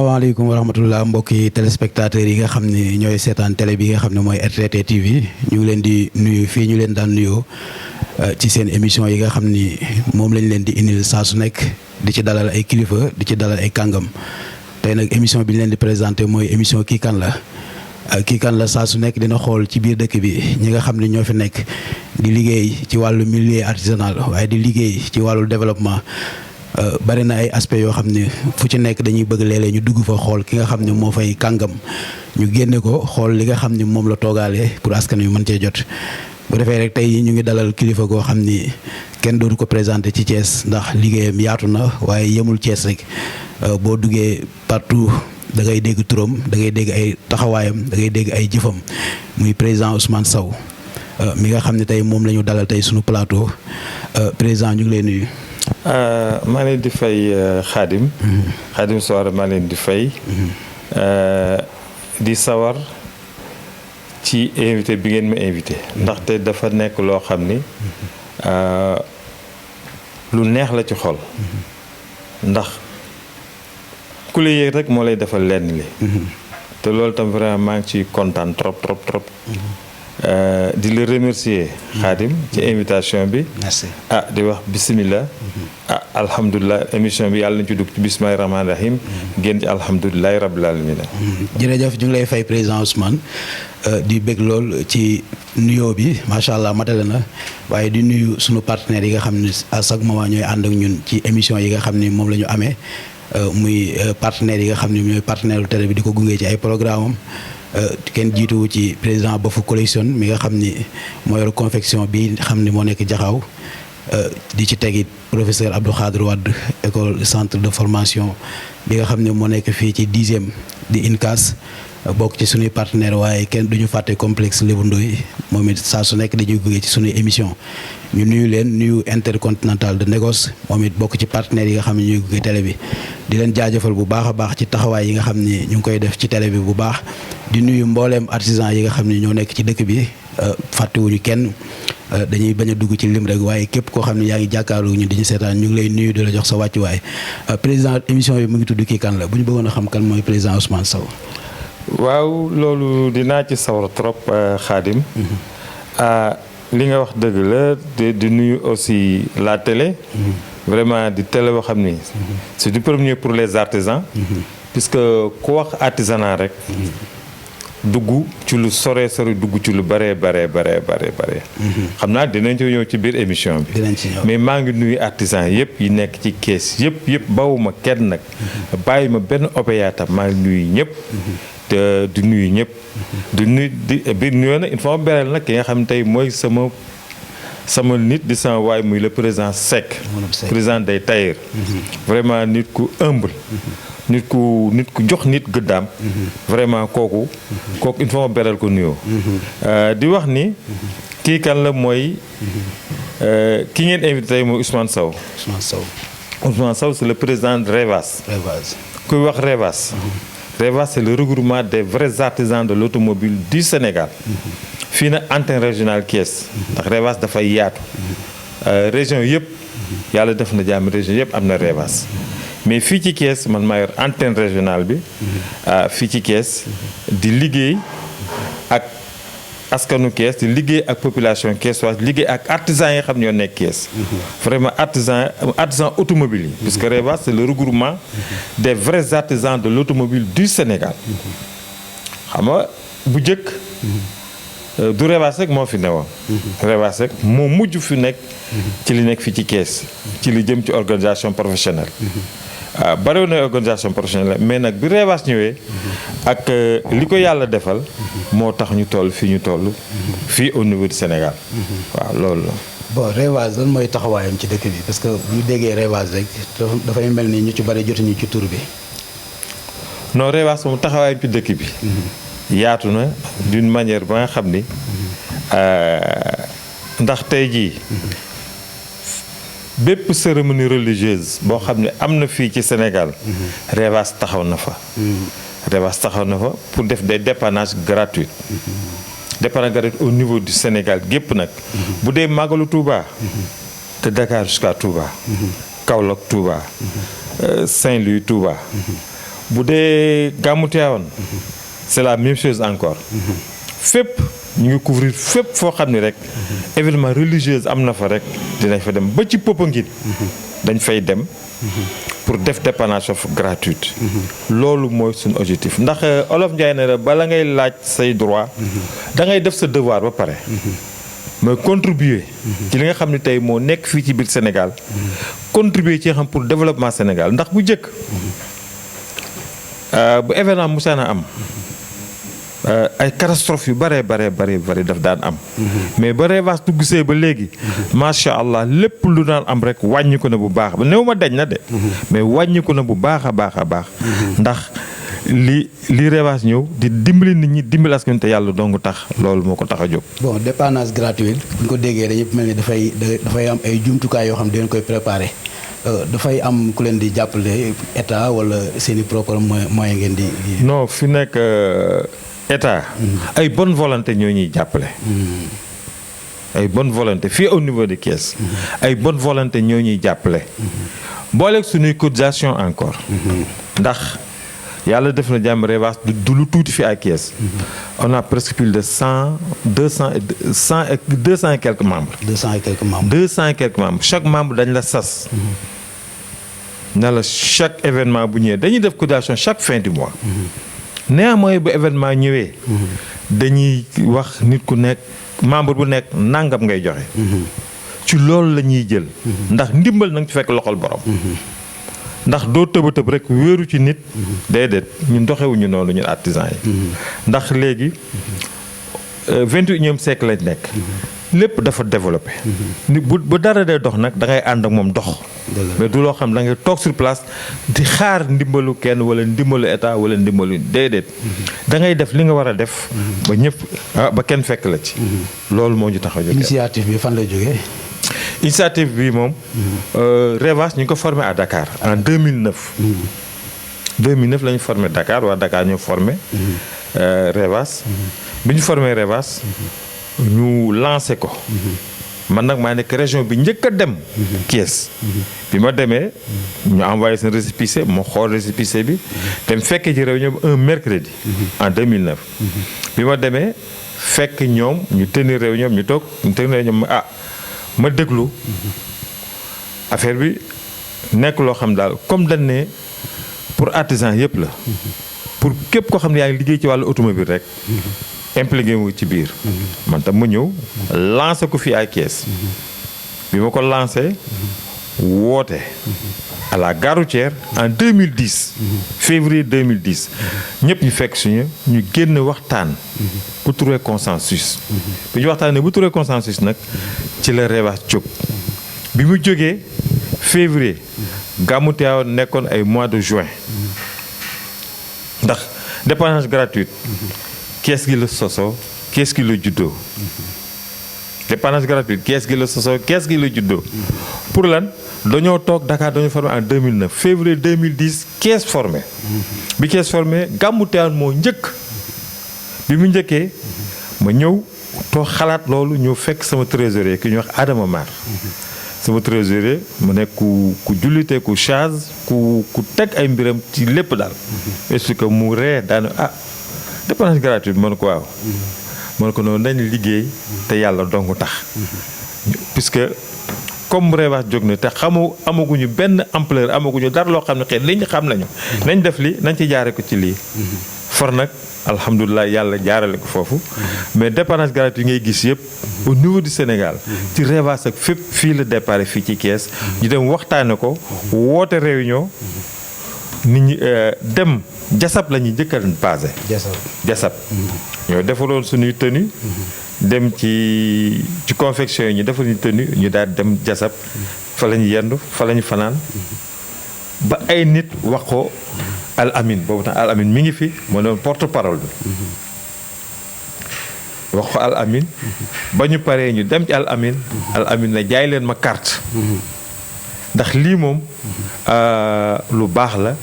asalaamaaleykum wa rahmatullah mbokki téléspectateurs yi nga xam ne ñooy seetaan télé bi nga xam ne mooy RTT TV ñu ngi leen di nuyu fii ñu leen daan nuyoo ci seen émission yi nga xam ni moom lañ leen di indil saa su nekk di ci dalal ay kilifa di ci dalal ay kàngam tey nag émission bi ñu leen di présenté mooy émission kii kan la kii kan la saa su nekk dina xool ci biir dëkk bi ñi nga xam ne ñoo fi nekk di liggéey ci wàllu milieu artisanal waaye di liggéey ci wàllu développement. bari na ay aspects yoo xam ne fu ci nekk dañuy bëgg léeg-léeg ñu dugg fa xool ki nga xam ne moo fay kàngam ñu génne ko xool li nga xam ne moom la toogaalee pour askan wi mën cee jot. bu defee rek tey ñu ngi dalal kilifa goo xam ni kenn dootu ko présenté ci Thiès ndax liggéeyam yaatu na waaye yemul Thiès rek boo duggee partout da ngay dégg turam da ngay dégg ay taxawaayam da ngay dégg ay jëfam muy président Ousmane Sow mi nga xam ne tey moom la ñu dalal tey suñu plateau président ñu ngi lay nuyu. maa leen di fay Khadim Soare maa leen di fay di sawar ci invité bi ngeen ma invité ndaxte dafa nekk loo xam ni lu neex la ci xol ndax ku la yëg rek moo lay defal lenn li te loolu tam vraiment maa ngi ciy kontaan trop di la remercier Khadim ci invitation bi. merci di wax bisimilah. alhamdulilah émission bi yàlla nañu ci dugg ci bismillahi rahmaani rahim. génn ci alhamdulilahi rabbil alamin. jërëjëf ñu ngi lay fay président Ousmane di bëgg lool ci nuyoo bi macha allah matale na waaye di nuyu sunu partenaires yi nga xam ne à chaque moment ñooy ànd ak ñun ci émission yi nga xam ni moom la ñu amee muy partenaires yi nga xam ne ñooy partenaire télé bi di ko gunge ci ay programme am. kenn jiituwu ci président Bafou collection mi nga xam ni moo yor confection bi xam ni moo nekk Jaxaaw di ci tegit professeur Abdou Khadre Wade école centre de formation bi nga xam ne moo nekk fii ci 10e di INCAS bokk ci suñuy partenaire waaye kenn duñu fàtte complexe Lébu Ndoy moom it saa su nekk dañuy jógee ci suñuy émission ñu nuyu leen nuyu intercontinental de négoce moom it bokk ci partenaires yi nga xam ne ñuy gunge télé bi di leen jaajëfal bu baax a baax ci taxawaay yi nga xam ni ñu ngi koy def ci télé bi bu baax di nuyu mbooleem artisan yi nga xam ne ñoo nekk ci dëkk bi fàttewuñu kenn dañuy bañ a dugg ci lim rek waaye képp koo xam ne yaa ngi jàkkaarloo ñu di ñu seetaan ñu ngi lay nuyu di la jox sa wàccuwaay président émission bi mu ngi tudd kii kan la bu ñu bëggoon a xam kan mooy président Ousmane Sow. waaw loolu dinaa ci sawar trop Khadim. li nga wax dëgg la di nuyu aussi la télé. vraiment di télé boo xam ni. c'est du premier pour les artisans. puisque ku wax artisanat rek. dugg ci lu sore dugg ci lu bare. xam naa dinañ ci ñëw ci biir émission bi. dinañ ci ñëw mais maa ngi nuyu artisan yëpp yi nekk ci kees yëpp bawuma kenn nag. bàyyi ma benn opérateur maa ngi nuyu ñëpp. te di nuyu ñëpp. di nuyu biir nuyoo nag il faut ma bereel nag ki nga xam ne tey mooy sama nit di sama waay muy le président Seck. président des tailleurs. vraiment nit ku humble. nit ku jox nit gëddaam. vraiment kooku il faut ma beral ko nuyoo. di wax ni. kii kan la mooy. ki ngeen invité tey mooy Ousmane Sow. Ousmane Sow c'est le président de Revas. kuy wax Revas. Revas c'est le regroupement des vrais artisans de l'automobile du Sénégal. fii na antenne régionale Thiès. ndax Revas dafay yaatu. région yëpp. yàlla def na jàmm région yëpp am na Revas. mais fii ci Thiès man maa yor antenne régionale bi. fii ci Thiès di liggéey ak askanu Thiès di liggéey ak population thiessoise liggéey ak artisans yi xam ñoo nekk Thiès. vraiment artisan automobile yi. puisque Revas c'est le regroupement des vrais artisans de l'automobile du Sénégal. xam nga bu njëkk. du Revas rek moo fi newoon. Revas rek moo mujj fi nekk. ci li nekk fii ci Thiès. ci li jëm ci organisation professionnelle. bariwoon na organisation professionnelle mais nag bi Revas ñëwee. ak li ko yàlla defal. moo tax ñu toll fii ñu toll. fii au niveau du Sénégal. waaw loolu la. bon Revas lan mooy taxawaayam ci dëkk bi parce que bu ñu déggee Revas rek dafay mel ni ñu ci bari jotuñu ci tur bi. non Revas moom taxawaayam ci dëkk bi. yaatu na d'une manière ba nga xam ni. ndax tey jii. bépp cérémonie religieuse boo xam ne am na fii ci Sénégal. Revas taxaw na fa. Revas taxaw na fa pour def des dépannages gratuits. dépannage gratuit au niveau du Sénégal gépp nag. bu dee Magalu Touba. de Dakar jusqu'à Touba. Kaolack Touba. Saint-Louis Touba. bu dee gàmmu Tivaouane c'est la même chose encore fépp ñu ngi couvrir fépp foo xam ni rek événement religieux am na fa rek dinañ fa dem ba ci Popenguine dañ fay dem pour def dépannage gratuite loolu mooy suñu objectif ndax Olof Njaay ne la bala ngay laaj say droit da ngay def sa devoir ba pare mooy contribuer ci li nga xam ne tey moo nekk fii ci biir Sénégal contribuer ci nga xam pour développement Sénégal ndax bu njëkk bu événement musaana am ay catastrophe yu bare daf daan am mais ba Revache dugg see ba léegi macha allah lépp lu daan am rek wàññi ko na bu baax ba néew ma dañ na de mais wàññi ko na bu baax a baax ndax li Revache ñëw di dimbali nit ñi dimbali askan te yàlla dong tax loolu moo ko tax a jóg. bon dépannage gratuit bu ñu ko déggee dañuy mel ni dafay am ay jumtukaay yoo xam ne dañ koy préparer dafay am ku leen di jàppale état wala seen i propre moyen ngeen di. non fi nekk état. ay bonne volonté ñoo ñuy jàppale. ay bonne volonté fii au niveau de Thiès. ay bonne volonté ñoo ñuy jàppale. booleeg suñuy cotisation encore. ndax. yàlla def na jàmm Revache du lu tuuti fi à Thiès. on a presque plus de 200 et quelques membres. 200 et quelques membres chaque membre dañ la sas. na la chaque événement bu ñëwee dañuy def cotisation chaque fin du mois. néanmoins bu événement ñëwee. dañuy wax nit ku nekk membre bu nekk nangam ngay joxe. ci loolu la ñuy jël. ndax ndimbal na nga ci fekk loxol borom. ndax doo tëba tëb rek wéeru ci nit déedéet ñun doxewuñu noonu ñun artisan yi ndax léegi 21e siècle lañ nekk lépp dafa développé bu dara dee dox nag da ngay ànd ak moom dox mais du loo xam da ngay toog sur place di xaar ndimbalu kenn wala ndimbalu état wala ndimbalu déedéet da ngay def li nga war a def ba ñëpp ba kenn fekk la ci loolu moo ñu tax a jógee. initiative bi fan la jógee. initiative bi moom Revache ñu ngi ko formé à Dakar en 2009. 2009 la ñu formé Dakar waa Dakar ñoo formé Revache. bi ñu formé Revache ñu lancé ko. man nag maa nekk région bi njëkk a dem. Thiès. bi ma demee ñu envoyé seen récépissé ma xool récépissé bi dem fekkee ci réunion bi un mercredi. en 2009. bi ma demee fekk ñoom ñu tenir réunion ñu toog ñu tenir réunion ma déglu affaire bi nekk loo xam daal comme dañ ne pour artisan yëpp la pour képp koo xam ne yaa ngi liggéey ci wàllu automobile rek impliqué wu ci biir man tam ma ñëw lancé ko fii à Thiès bi ma ko lancé woote à la gare routière en 2010 février 2010 ñëpp ñu fekk suñu ñu génn waxtaan bu trouver consensus bi ñu waxtaanee bu trouver consensus nag ci la Revache jóg bi mu jógee février gàmmu Tivaouane nekkoon ay mois de juin ndax dépannage gratuite Thiès gi la sosoo Thiès gi la juddoo dépannage gratuite Thiès gi la sosoo Thiès gi la juddoo pour lan dañoo toog Dakar dañoo formé en 2009 février 2010 Thiès formé bi Thiès formé gàmmu Tivaouane moo njëkk bi mu njëkkee ma ñëw toog xalaat loolu ñëw fekk sama trésorier ki ñuy wax Adama Mar sama trésorier mu nekk ku jullite ku chage ku teg ay mbiram ci lépp daal expliqué mu ree daane dépannage gratuit mën ko waaw mën ko noonu nañ liggéey te yàlla dong tax puisque comme Revache jóg na te amaguñu benn ampleur amaguñu dara loo xam ne xëy li ñu xam nañu nañ def li nañ ci jaare ko ci lii far nag alhamdulilah yàlla jaarale ko foofu mais dépannage gratuit yi ngay gis yëpp au niveau du Sénégal ci Revache ak fépp fii la départ fii ci Thiès ñu dem waxtaane ko woote réunion nit ñi dem jasab la ñuy njëkk a basé jasab ñoo defaloon suñuy tenue dem ci confection yi ñu defal ñu tenue ñu daal dem jasab fa la ñu yendu fa la ñu fanaan ba ay nit wax ko Al Amin boobu tam Al Amin mi ngi fi moo doon porte parole bi wax ko Al Amin ba ñu paree ñu dem ci Al Amin na jaay leen ma carte ndax lii moom lu baax la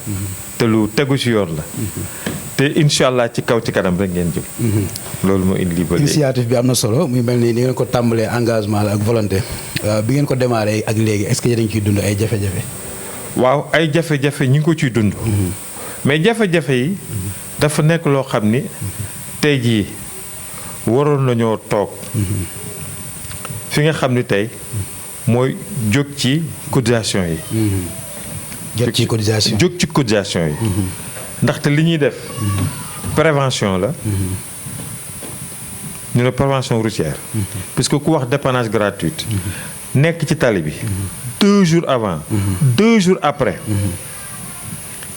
te lu tegu ci yoon la te incha allah ci kaw ci kanam rek ngeen jëm. loolu moo indi lii ba léegi. initiative bi am na solo muy mel ni ngeen ko tàmbalee engagement la ak volonté bi ngeen ko démarré ak léegi est-ce que yéen a ngi ciy dund ay jafe-jafe. waaw ay jafe-jafe ñi ngi ko ciy dund. mais jafe-jafe yi dafa nekk loo xam ni tey jii waroon nañoo toog fi nga xam ni tey mooy jóg ci cotisation yi. jóg ci cotisation jóg ci cotisation yi. ndaxte li ñuy def prévention la. ñu ne prévention routière. puisque ku wax dépannage gratuite. nekk ci tali bi. 2 jours avant. 2 jours après.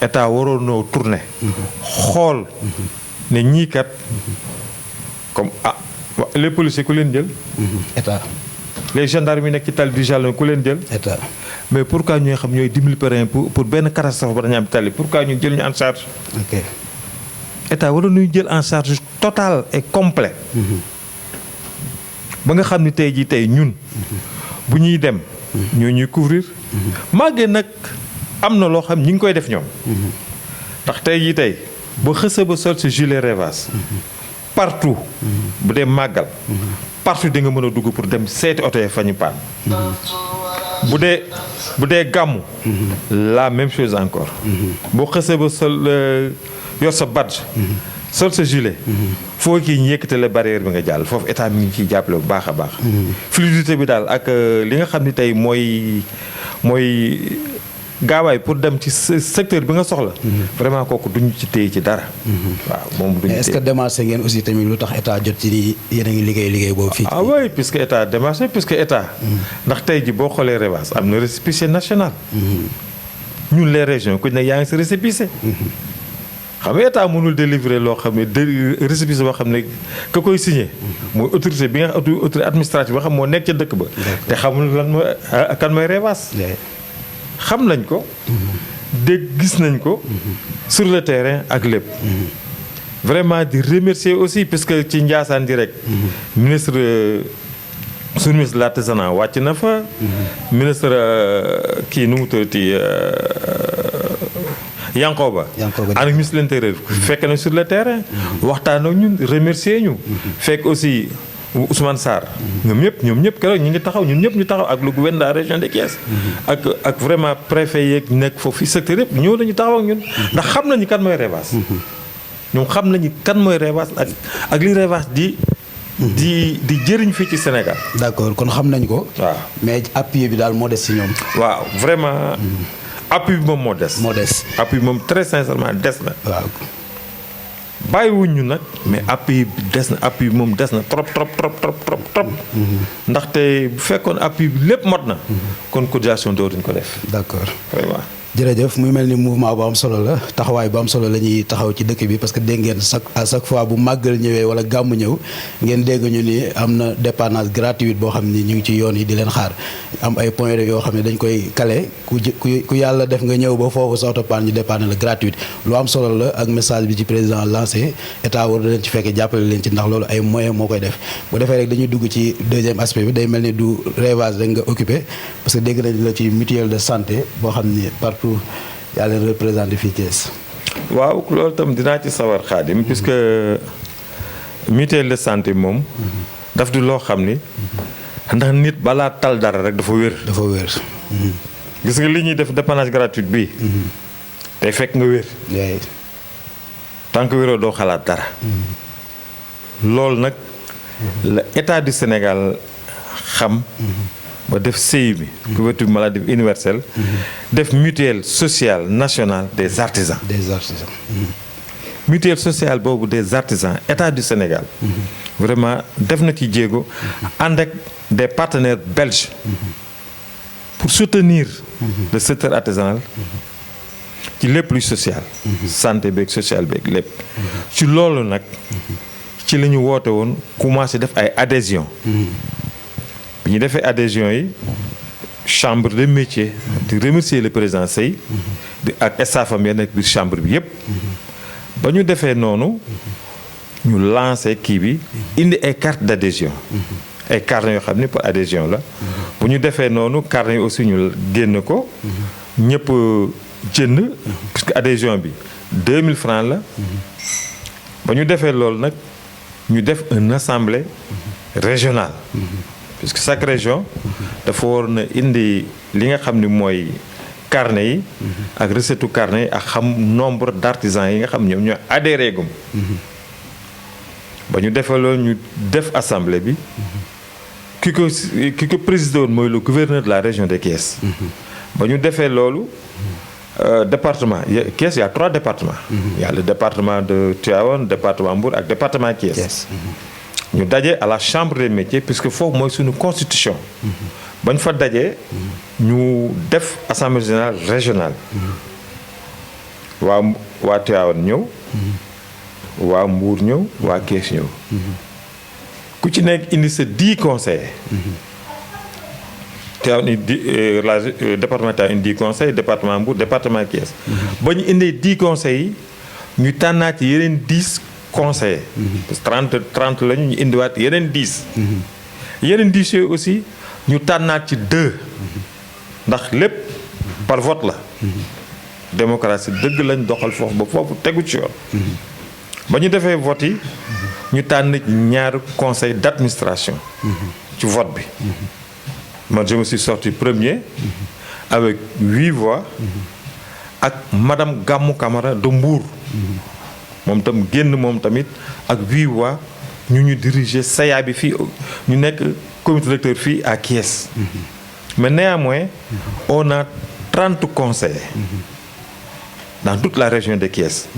état waroon noo tourner. xool ne ñii kat comme les policiers ku leen jël. état. les gendarmes yi nekk ci tali bi jalon ku leen jël. état. mais pourquoi ñooy xam ñooy dimbali parrain pour benn catastrophe ba dañu am tali pourquoi ñu jël ñu en charge. ok. état waroon nañu jël en charge total et complet. ba nga xam ni tey jii tey ñun. bu ñuy dem. ñoo ñuy couvrir. màggee nag am na loo xam ñi ngi koy def ñoom. ndax tey jii tey ba xësa ba sol si gilet Revas. partout. bu dee màggal. partout di nga mën a dugg pour dem seeti oto yi fa ñu paan. bu dee gàmmu. la même chose encore. boo xësee ba sol yor sa badge. sol sa gilet. foo kii ñu yëkkatale barrière bi nga jàll foofu état mi ngi ciy jàppale bu baax a baax. fluidité bi daal ak li nga xam ni tey mooy gaawaay pour dem ci secteur bi nga soxla. vraiment kooku duñu ci téye ci dara. waaw moom duñu téye. est-ce que démarché ngeen aussi tamit lu tax état jot ci ni yéen a ngi liggéey boobu fii. ah oui puisque état démarché puisque état. ndax tey ji boo xoolee Revas am na récépissé national. ñun les régions ku ne yaa ngi si récépissé. xam nga état mënul délivrer loo xam ne récépissé boo xam ne ka koy signé. mooy autorité bi nga autorité administrative boo xam moo nekk ca dëkk ba. te xamul lan mooy kan mooy Revas. xam nañ ko. dégg gis nañ ko. sur le terrain ak lépp. vraiment di remercier aussi parce que ci Ndiassane di rek. ministre suñu ministre de l'artisanat wàcc na fa. ministre kii nu mu tuddati Yankoba. ak ministre de l'intérieur fekk na sur le terrain. waxtaan ak ñun remercier ñu. fekk aussi Ousmane Sarr. ñoom ñëpp keroog ñu ngi taxaw ñun ñëpp ñu taxaw ak le gouverneur de la région de Thiès. ak vraiment préfet yeeg nekk foofu secteur yëpp ñëw nañu taxaw ak ñun. ndax xam nañu kan mooy Revas. ñoom xam nañu kan mooy Revas ak li Revas di jëriñ fii ci Sénégal. d'accord kon xam nañ ko. waaw mais appui bi daal moo des ci ñoom. waaw vraiment. appui bi moom moo des. appui bi moom très sincèrement des na. waaw. bàyyiwuñ ñu nag mais appui bi des na appui bi moom des na trop. ndaxte bu fekkoon appui bi lépp mot na. kon cotisation dootuñ ko def. d'accord vraiment. jërëjëf muy mel ni mouvement bu am solo la taxawaay bu am solo la ñuy taxaw ci dëkk bi parce que dégg ngeen à chaque fois bu màggal ñëwee wala gàmmu ñëw ngeen dégg ñu ni am na dépannage gratuite boo xam ni ñu ngi ci yoon yi di leen xaar am ay points yoo xam ne dañ koy kale ku yàlla def nga ñëw ba foofu sa oto panne ñu dépanne la gratuite lu am solo la ak message bi ci président lancé état war na leen ci fekkee jàppale leen ci ndax loolu ay moyens moo koy def bu defee rek dañuy dugg ci deuxième aspect bi day mel ni du Revas rek nga occupé parce que dégg nañ la ci mutuelle de santé boo xam ni tout yaa leen représenté fii Thiès. waaw loolu tam dinaa ci sawar Xaadim puisque mutuelle de santé moom. daf di loo xam ni. ndax nit balaa tal dara rek dafa wér. gis nga li ñuy def dépannage gratuit bii. tey fekk nga wér. tant que wéroo doo xalaat dara. loolu nag la état du Sénégal xam. ba def CI bi. couverture maladie universelle. def mutuelle sociale nationale des artisans. mutuelle sociale boobu des artisans état du Sénégal. vraiment def na ci jéego. ànd ak des partenaires belges. pour soutenir le secteur artisanal. ci lépp luy social. santé beeg social beeg lépp. ci loolu nag ci la ñu woote woon commencé def ay adhésion bi ñu defee adhésion yi chambre de métier di remercier le président Sey ak staffam ya nekk biir chambre bi yépp ba ñu defee noonu ñu lancé kii bi indi ay carte d'adhésion ay carnet yoo xam ne pour adhésion la bu ñu defee noonu carnet yi aussi ñu génn ko ñëpp jënd puisque adhésion bi 2000 francs la ba ñu defee loolu nag ñu def une assemblée régionale puisque chaque région dafa waroon a indi li nga xam ni mooy carnet yi. ak recette carnet yi ak xam nombre d'artisans yi nga xam ñoom ñoo adhéré gum. ba ñu defee loolu ñu def assemblée bi. ki ko présidé woon mooy le gouverneur de la région de Thiès. ba ñu defee loolu. Département Thiès y a 3 départements. Il y a le département de Tivaouane, département Mbour ak département Thiès. ñu daje à la chambre des métiers puisque foofu mooy suñu constitution. ba ñu fa dajee ñu def assemblée générale régionale. waa Tivaouane ñëw. waa Mbour ñëw waa Thiès ñëw. ku ci nekk indi sa 10 conseillers. Tivaouane département Tivaouane indi 10 conseils département Mbour département Thiès. ba ñu indee 10 conseils yi ñu tànnaat ci yeneen 10 conseillers. parce que 30 lañu ñu indiwaat yeneen 10. yeneen 10 yooyu aussi ñu tànnaat ci 2. ndax lépp par vote la. démocratie dëgg lañ doxal foofu ba foofu tegu ci yoon. ba ñu defee vote yi ñu tànn ñaari conseil d'administration. ci vote bi. Moi, je me suis sorti premier avec 8 voix ak madame Gamou Camara de Mbour. moom tam génn moom tamit ak 8 voix ñu diriger SAYA bi fii ñu nekk comité directeur fii à Thiès. mais néanmoins on a 30 conseillers dans toute la région de Thiès.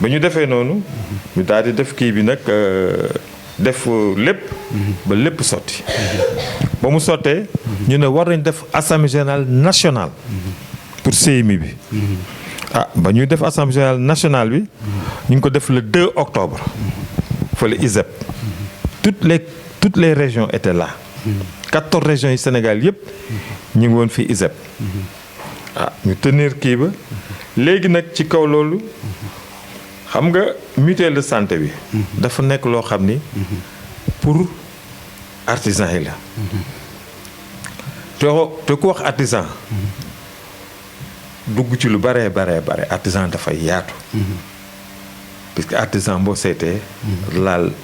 ba ñu defee noonu ñu daal di def kii bi nag def lépp ba lépp sotti. ba mu sottee ñu ne war nañ def assemblée générale nationale pour CMI bi. ba ñuy def assemblée générale nationale bi ñu ngi ko def le 2 octobre. fële ISEP. toutes les régions étaient là. 14 régions yi Sénégal yëpp ñu ngi woon fii ISEP. ñu tenir kii ba léegi nag ci kaw loolu xam nga mutuelle de santé bi. dafa nekk loo xam ni pour artisan yi la. te ku wax artisan dugg ci lu bare artisan dafay yaatu. puisque artisan boo seetee.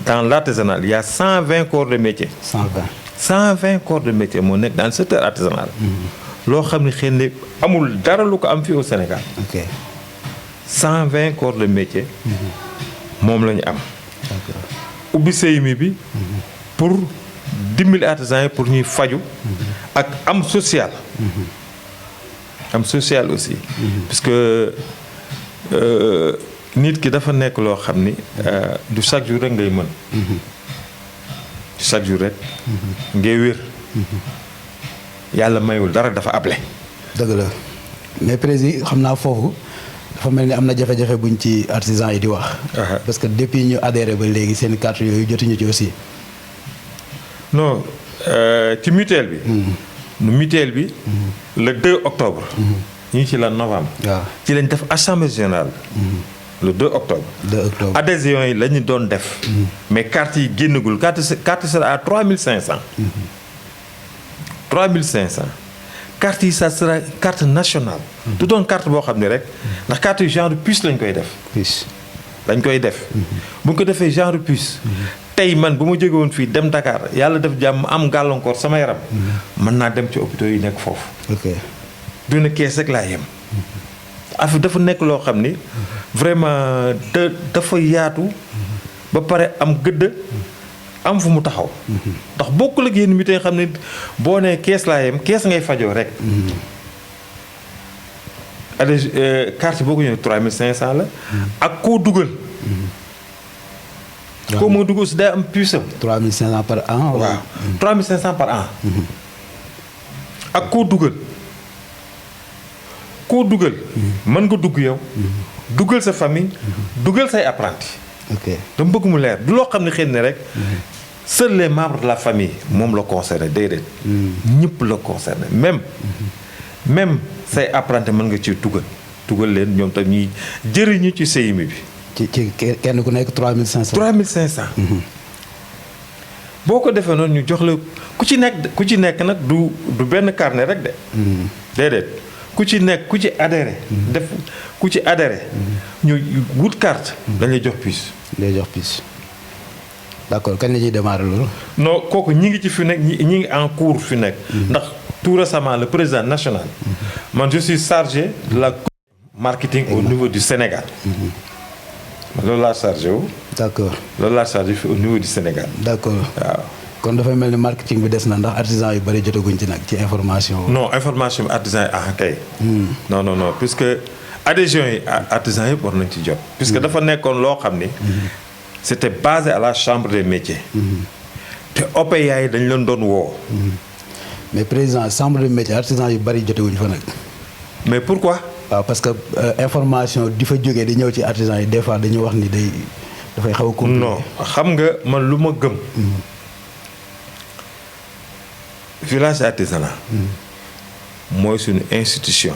dans l'artisanat il y a 120 corps de métier. 120 corps de métier moo nekk dans le secteur artisanal. loo xam ne xëy na amul dara lu ko am fii au Sénégal. 120 corps de métier. moom la ñu am. ubbi CMI bi. pour dimbali artisans yi pour ñuy faju. ak am social. am social aussi. puisque nit ki dafa nekk loo xam ni du chaque jour rek ngay mën. chaque jour rek. ngay wér. yàlla mayul dara dafa able. dëgg la mais président xam naa foofu dafa mel ni am na jafe-jafe buñ ci artisans yi di wax. parce que depuis ñu adhéré ba léegi seen carte yooyu jotuñu ci aussi. non ci mutuelle bi. mutuelle bi. le 2 octobre. ñu ngi ci la novembre. waaw ci lañ def assemblée générale. le 2 octobre. 2 octobre adhésion yi la ñu doon def. mais carte yi génnagul carte sera à 3500. 3500 carte yi ça sera carte nationale. du doon carte boo xam ne rek ndax carte yu genre puce lañ koy def. puce dañ koy def. bu ñu ko defee genre puce. tey man bu ma jóge woon fii dem Dakar yàlla def jàmm am gàllankoor sama yaram. mën naa dem ci hôpitaux yi nekk foofu. ok du ne kees rek laa yem. affaire dafa nekk loo xam ni vraiment dafa yaatu. ba pare am gëdd. am fu mu taxaw. ndax bokkul ak yéen mi tey xam ne boo nee kees laa yem kees ngay fajoo rek. carte boo ko ñëwee 3500 la. ak koo dugal. koo moo dugal si day am puce am. 3500 par an. waaw 3500 par an. ak koo dugal. mën nga dugg yow. dugal sa famille. dugal say apprenti. ok dama bëgg mu leer du loo xam ne xëy na rek. seuls les membres de la famille moom la concerné déedéet. ñëpp la concerné même say apprenti mën nga ci dugal leen ñoom tam ñuy jëriñu ci CMI bi. ci kenn ku nekk 3500. 3500. boo ko defee noonu ñu jox la ku ci nekk nag du benn carnet rek de. déedéet ku ci adhéré. ku ci adhéré. ñu wut carte. dañ lay jox puce. d'accord kañ la ñuy démarrer loolu. non kooku ñi ngi ci fi nekk ñi ngi en cours fi nekk. ndax tout récemment le président national. Man je suis chargé de la marketing au niveau du Sénégal. loolu laa chargé wu. d'accord loolu laa chargé au niveau du Sénégal. d'accord waaw. kon dafay mel ni marketing bi des na ndax artisan yu bëri jotaguñ ci nag ci information. non information bi artisan yi kay. non non non puisque adhésion yi artisan yëpp war nañ ci jot. puisque dafa nekkoon loo xam ni. c'était basé à la chambre des métiers. te OPA yi dañ leen doon woo. mais président chambre des métiers artisan yu bëri jotaguñ fa nag. mais pourquoi. waaw parce que information di fa jógee di ñëw ci artisan yi des fois dañuy wax ni dafay xaw a compliqué. non xam nga man lu ma gëm. village artisanal. mooy suñu institution.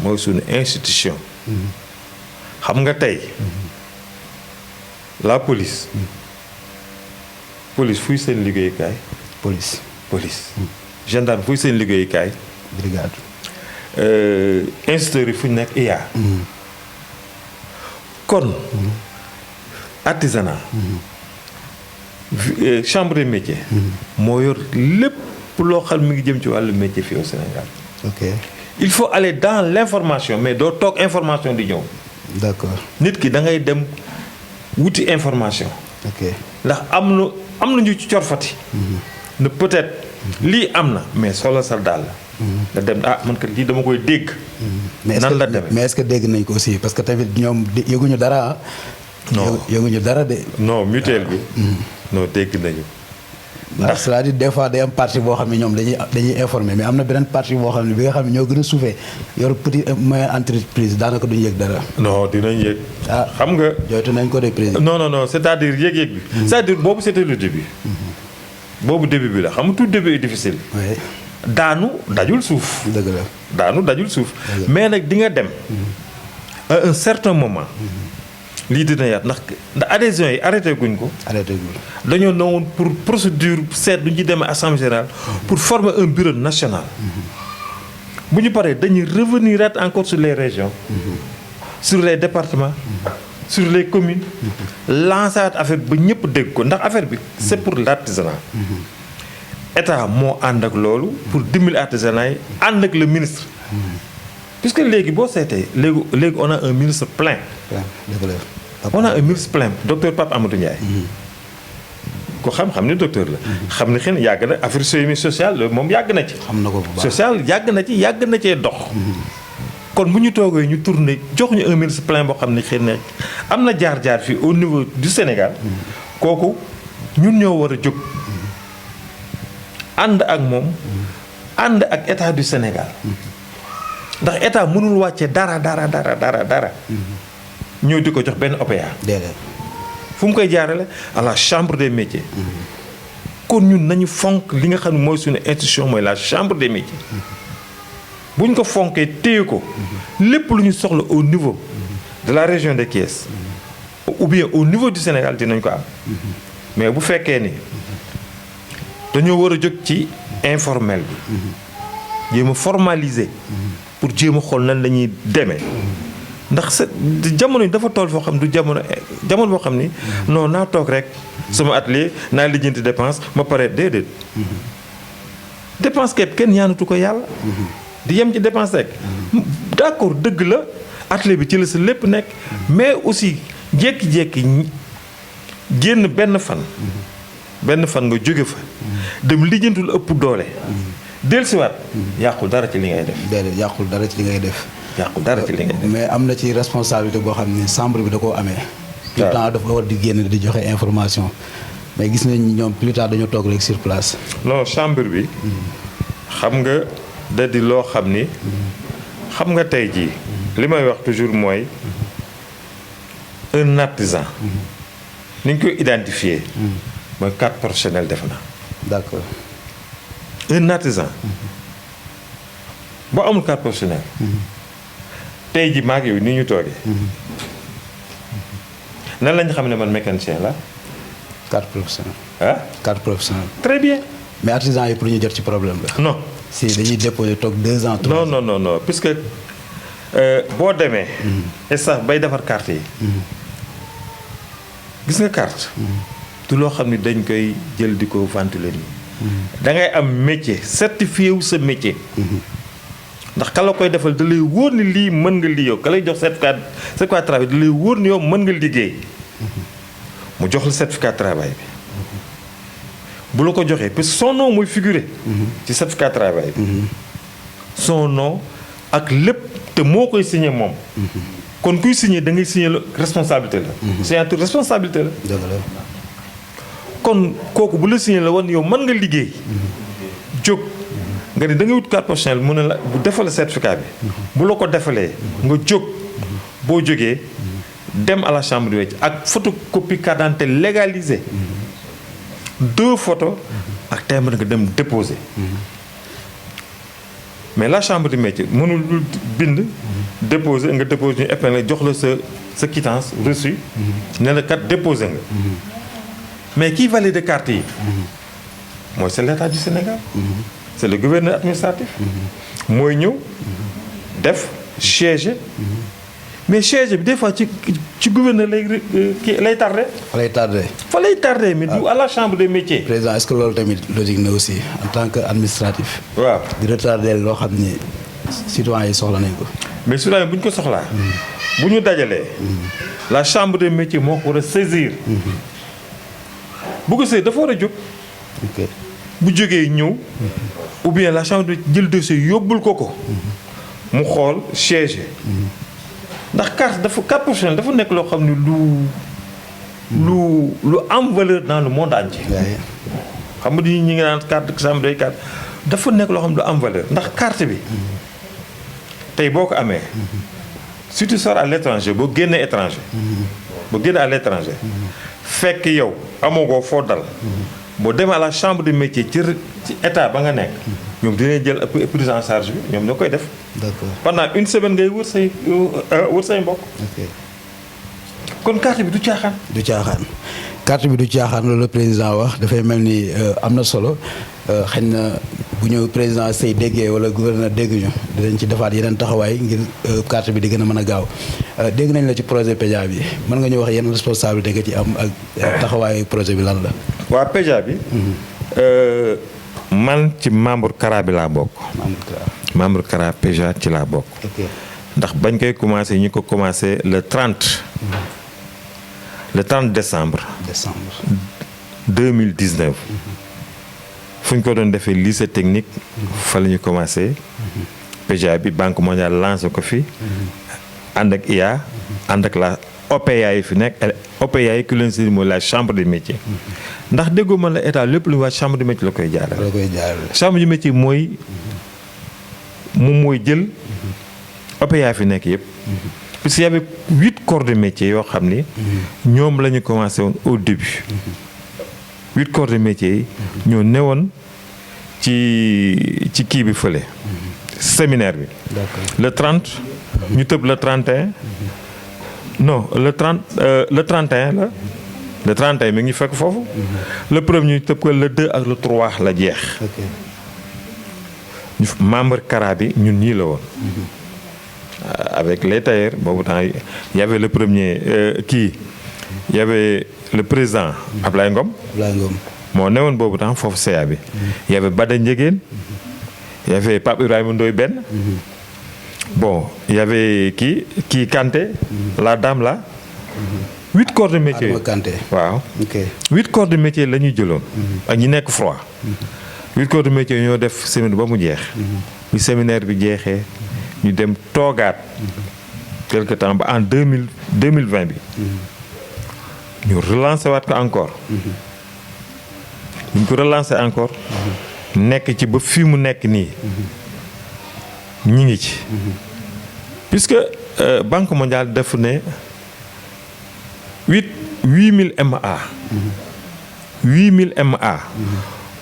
mooy suñu institution. xam nga tey la police. police fuy seen liggéeyukaay. police. gendarme fuy seen liggéeyukaay. brigade. instituteurs yi fu ñu nekk IA. kon artisanat. chambre des métiers. moo yor lépp loo xam mi ngi jëm ci wàllu métier fii au Sénégal. ok il faut aller dans l'information mais doo toog information di ñëw. d'accord nit ki da ngay dem wuti information. ok ndax am na ñu ci corfati. ne peut-être lii am na mais solo sa daal la. nga dem man kat lii dama koy dégg. nan la demee mais est-ce que dégg nañ ko aussi parce que tamit ñoom yëguñu dara. non yëguñu dara de. non mutuelle bi. non dégg nañu. ndax c'est-à-dire des fois day am partie boo xam ne ñoom dañuy informer mais am na beneen partie boo xam ne bi nga xam ne ñoo gën a suufee yor petit moyen entreprise daanaka duñu yëg dara. non dinañ yëg. xam nga. jooytu nañ ko de président. non c'est-à-dire yëg-yëg bi. c'est-à-dire boobu c'était le début. boobu début bi la xam nga tout début est difficile. oui. daanu dajul suuf. dëgg la daanu dajul suuf. mais nag di nga dem. à un certain moment. lii dina yaat ndax adhésion yi arrêté guñ ko. arrêté guñ dañoo newoon pour procédure seet du ñu demee assemblée générale. pour former un bureau national. bu ñu paree dañuy revenir encore sur les régions. sur les départements. sur les communes. lancer affaire bi ba ñëpp dégg ko ndax affaire bi c'est pour l'artisanat. état moo ànd ak loolu pour dimbali artisanat yi ànd ak le ministre. puisque léegi boo seetee léegi on a un ministre plein. on a un ministre plein docteur Pape Amadou Ndiaye. ko xam ni docteur la. xam ni xëy na yàgg na affaire économie sociale moom yàgg na ci. xam na ko bu baax social yàgg na cee dox. kon bu ñu toogee ñu tourné jox ñu un ministre plein boo xam ne xëy na am na jaar-jaar fii au niveau du Sénégal. kooku ñun ñoo war a jóg. ànd ak moom. ànd ak état du Sénégal. ndax état mënul wàcce dara. ñëw di ko jox benn OPA. déedéet. fu mu koy jaarale à la chambre des métiers. kon ñun nañu fonk li nga xam ne mooy suñu institution mooy la chambre des métiers. bu ñu ko fonkee téye ko. lépp lu ñu soxla au niveau de la région de Thiès. ou bien au niveau du Sénégal dinañ ko am. mais bu fekkee ni dañoo war a jóg ci informel bi. jéem a formaliser. pour jéem a xool nan la ñuy demee. ndax jamono yi dafa toll foo xam du jamono boo xam ni. non naa toog rek sama atelier naa lijjanti dépense ma pare déedéet. dépense képp kenn ñaanatu ko yàlla. di yem ci dépense rek. d'accord dëgg la atelier bi ci la sa lépp nekk. mais aussi jékki-jékki génn benn fan nga jóge fa. dem lijjantul ëpp doole. dellusiwaat yàqul dara ci li ngay def. déedéet yàqul dara ci li ngay def. mais am na ci responsabilité boo xam ne chambre bi da koo amee. tout le temps dafa war di génn di joxe information. mais gis nañ ñoom plus tard dañoo toog rek sur place. non chambre bi. xam nga da di loo xam ni. xam nga tey jii. li may wax toujours mooy. un artisan. ni ñu koy identifier. mooy carte professionnelle def na. d'accord. un artisan. boo amul carte professionnelle. tey ji maag yow ni ñu toogee. nan lañ xam ne man mécanicien la. carte professionnelle. carte professionnelle. très bien. mais artisan yi pour ñu jot ci problème la. non. si dañuy déposer toog 2 ans. 3 ans non puisque boo demee. et sax bay defar carte yi. gis nga carte. du loo xam ne dañ koy jël di ko ventiler nii. da ngay am métier certifié wu sa métier. ndax ka la koy defal da lay wóor ni lii mën nga lii yow ka lay jox certificat de travail da lay wóor ni yow mën nga liggéey. mu jox la certificat de travail bi. bu la ko joxee parce que son nom mooy figurer. ci certificat de travail bi. son nom ak lépp te moo koy signé moom. kon kuy signé da ngay signé la responsabilité la. signature responsabilité la. dëgg la. kon kooku bu la signé la woon yow mën nga liggéey. jóg nga ni da ngay wut carte professionnelle mu ne la bu defal certificat bi. bu la ko defalee nga jóg boo jógee dem à la chambre de métier ak photocopie carte d'identité légalisée. 2 photos ak timbre nga dem déposer. mais la chambre de métier mënul bind. déposer nga déposer ñu épingle jox la sa quittance reçu. ne la kat déposer nga. mais qui valide carte yi. mooy c'est l'État du Sénégal. c'est le gouverneur administratif. mooy ñëw def siège. mais siège bi des fois ci gouverneur lay tardé. fa lay tardé mais du à la chambre des métiers. président est-ce que loolu tamit logique na aussi en tant que administratif. waaw di retardé loo xam ni citoyens yi soxla nañ ko. mais citoyen bu ñu ko soxlaa. bu ñu dajalee. la chambre des métiers moo ko war a saisir. bu ko saisir dafa war a jóg. ok bu jógee ñëw. ou bien la chambre de jël dossier yóbbul ko. mu xool siège. ndax carte professionnelle dafa nekk loo xam ne lu am valeur dans le monde entier. xam nga ñi ngi naan carte chambre day carte dafa nekk loo xam ne lu am valeur ndax carte bi tey boo ko amee si tu sors à l'étranger boo génnee étranger boo génnee à l'étranger fekk yow amagoo foo dal boo demee à la chambre de métier ci état ba nga nekk ñoom dinañ jël prise en charge bi ñoom ñoo koy def. d'accord pendant une semaine ngay wër say mbokk. ok kon carte bi du caaxaan. du caaxaan carte bi du caaxaan loolu la président wax dafay mel ni am na solo xëy na bu ñu président say déggee wala gouverneur dégg ñu dinañ ci defaat yeneen taxawaay ngir carte bi di gën a mën a gaaw dégg nañ la ci projet PEJA bi mën nga ñu wax yenn responsabilité nga ci am ak taxawaayu projet bi lan la. waa PEJA bi. man ci membre CRA bi laa bokk. membre CRA PEJA ci laa bokk. ndax bañ koy commencé ñu ko commencé le 30 décembre. 2019. fu ñu ko doon defee lycée technique. fa la ñu commencé. PEJA bi Banque mondiale lancé ko fi. ànd ak IA. ànd ak la OPEA yi fi nekk OPEA yi ku leen si mooy la chambre des métiers. ndax déggoo man la état lépp lu ñu wax chambre de métier la koy jaarale. chambre de métier mooy moom mooy jël OPEA fi nekk yëpp. parce qu'il y avait 8 corps de métier yoo xam ni. ñoom la ñu commencé woon au début. 8 corps de métier yi. ñoo newoon ci kii bi fële. séminaire bi. le 30. ñu tëb le 31. non le 31 la. le 31 mi ngi fekk foofu. le premier ñu tëb ko le 2 ak le 3 la jeex. membre CRA bi ñun ñii la woon. avec les tailleurs boobu temps y avait le premier y avait le président Ablaye Ngom. moo newoon boobu temps foofu CA bi. y avait Bada Ndiégène. y avait Pape Ibrahima Ndoye Benn. bon y avait kii Kanté. la dame là. 8 corps de métier waaw. 8 corps de métier la ñuy jëloon. ak ñi nekk froid. 8 corps de métier ñoo def séminaire ba mu jeex. bi séminaire bi jeexee. ñu dem toogaat. quelque temps ba en 2020 bi. ñu relancer waat ko encore. ñu ko relancer encore. nekk ci ba fii mu nekk nii. ñi ngi ci. puisque Banque mondiale def ne 8000 MA. 8000 MA.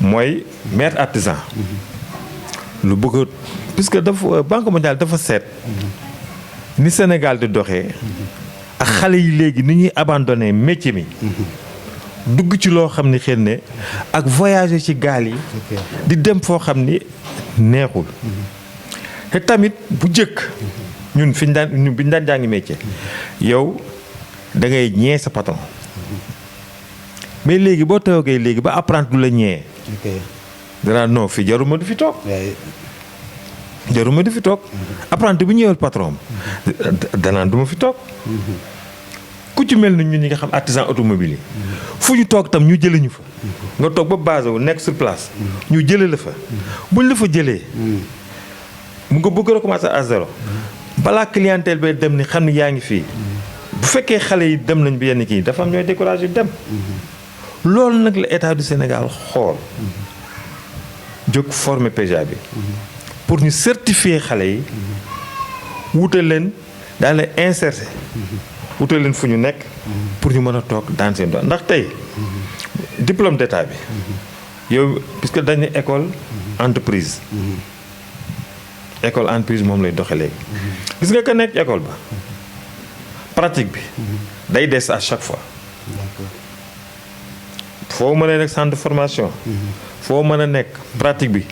mooy maître artisan. lu bëgg puisque dafa Banque mondiale dafa seet. ni Sénégal di doxee. ak xale yi léegi ni ñuy abandonné métier mi. dugg ci loo xam ni xëy ne ak voyager ci gaal yi. di dem foo xam ni neexul. te tamit bu jëkk ñun bi ñu daan jàngi métier. yow da ngay ñee sa patron. mais léegi boo toogee léegi ba apprenti du la ñee. danaa non fii jaruma du fi toog. waaye jaruma du fi toog. apprenti bu ñëwal patron danaan du ma fi toog. ku ci mel ni ñun ñi nga xam artisan automobile yi. fu ñu toog tam ñu jëlee ñu fa. nga toog ba basé wu nekk sur place. ñu jëlee la fa. buñ la fa jëlee. mu nga bëgg recommencer à zéro. balaa clientèle bee dem ni xam ni yaa ngi fii. bu fekkee xale yi dem nañ bi yenn kii dafa am ñooy découragé dem. loolu nag la état du Sénégal xool. jóg former PEJA bi. pour ñu certifier xale yi. wutal leen daal leen insérer. wutal leen fu ñu nekk. pour ñu mën a toog dans seen doon ndax tey. diplôme d'état bi. yow puisque dañu école entreprise. école entreprise moom lay doxe léegi. gis nga ka nekk école ba. pratique bi. day des à chaque fois. foo mën a nekk centre de formation. foo mën a nekk pratique bi.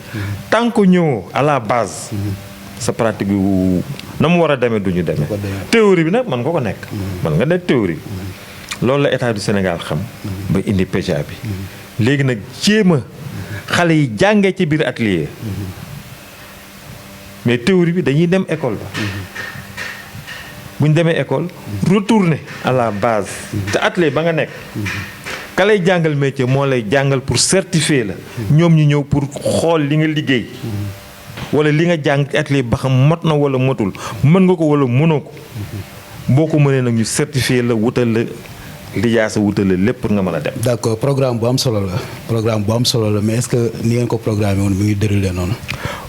tant que ñëwoo à la base. sa pratique bi na mu war a demee du ñu demee. théorie bi nag mën nga ko nekk. mën nga nekk théorie. loolu la état du Sénégal xam. ba indi PEJA bi. léegi nag jéem a xale yi jàngee ci biir atelier. mais théorie bi dañuy dem école ba. bu ñu demee école. retourner à la base. te atelier ba nga nekk. ka lay jàngal métier moo lay jàngal pour certifier la. ñoom ñu ñëw pour xool li nga liggéey. wala li nga jàng ci atelier ba xam mot na wala motul mën nga ko wala mënoo ko. boo ko mënee nag ñu certifier la wutal la lijaasa wutal la lépp pour nga mën a dem. d'accord programme bu am solo la programme bu am solo la mais est-ce que ni ngeen ko programmé woon mi ngi déroulé noonu.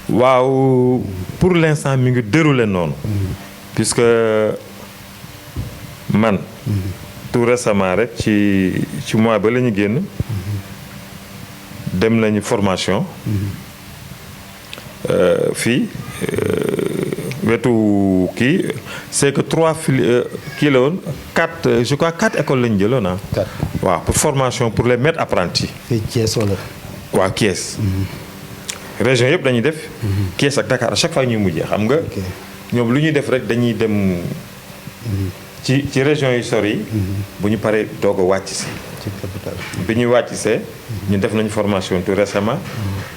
waaw pour l'instant mi ngi déroulé noonu. puisque man. tout récemment rek ci mois ba la ñu génn. dem nañu formation. fii wetu kii c'est que 3 kii la woon 4 je crois 4 écoles la ñu jëloon ah. 4 waaw pour formation pour les maîtres apprentis. fii Thiès wala. waaw Thiès. région yëpp dañuy def. Thiès ak Dakar à chaque fois ñuy mujjee xam nga. ñoom lu ñuy def rek dañuy dem. ci région yu sori yi. bu ñu paree doog a wàcc si. bi ñuy wàcc see. ñu def nañu formation tout récemment.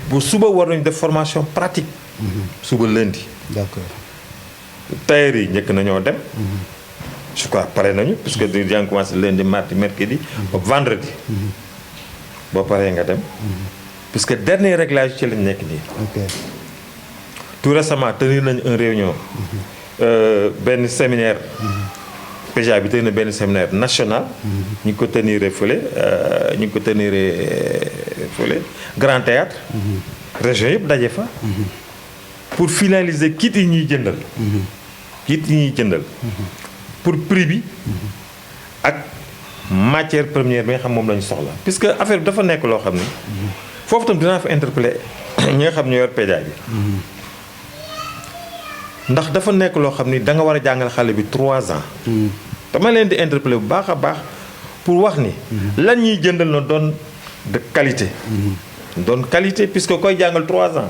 bu suba war nañu def formation pratique. suba lundi. d'accord. tailleur yi njëkk nañoo dem. je crois pare nañu puisque yaa ngi commencé lundi mardi mercredi. ba vendredi. boo paree nga dem. puisque dernier réglage ci lañ nekk nii. ok. tout récemment tenir nañu une réunion. benn séminaire. PEJA bi tey na benn séminaire national. ñu ngi ko tenir fële Grand Théâtre. région yëpp daje fa. pour finaliser kit yi ñuy jëndal. kit yi ñuy jëndal. pour prix bi. ak matière première bi nga xam moom la ñu soxla. puisque affaire bi dafa nekk loo xam ni. foofu tam dinaa fa interpeller ñi nga xam ñoo yor PEJA bi. ndax dafa nekk loo xam ni da nga war a jàngal xale bi 3 ans. dama leen di interpeller bu baax a baax pour wax ni. lan ñuy jëndal na doon de qualité. doon qualité puisque koy jàngal 3 ans.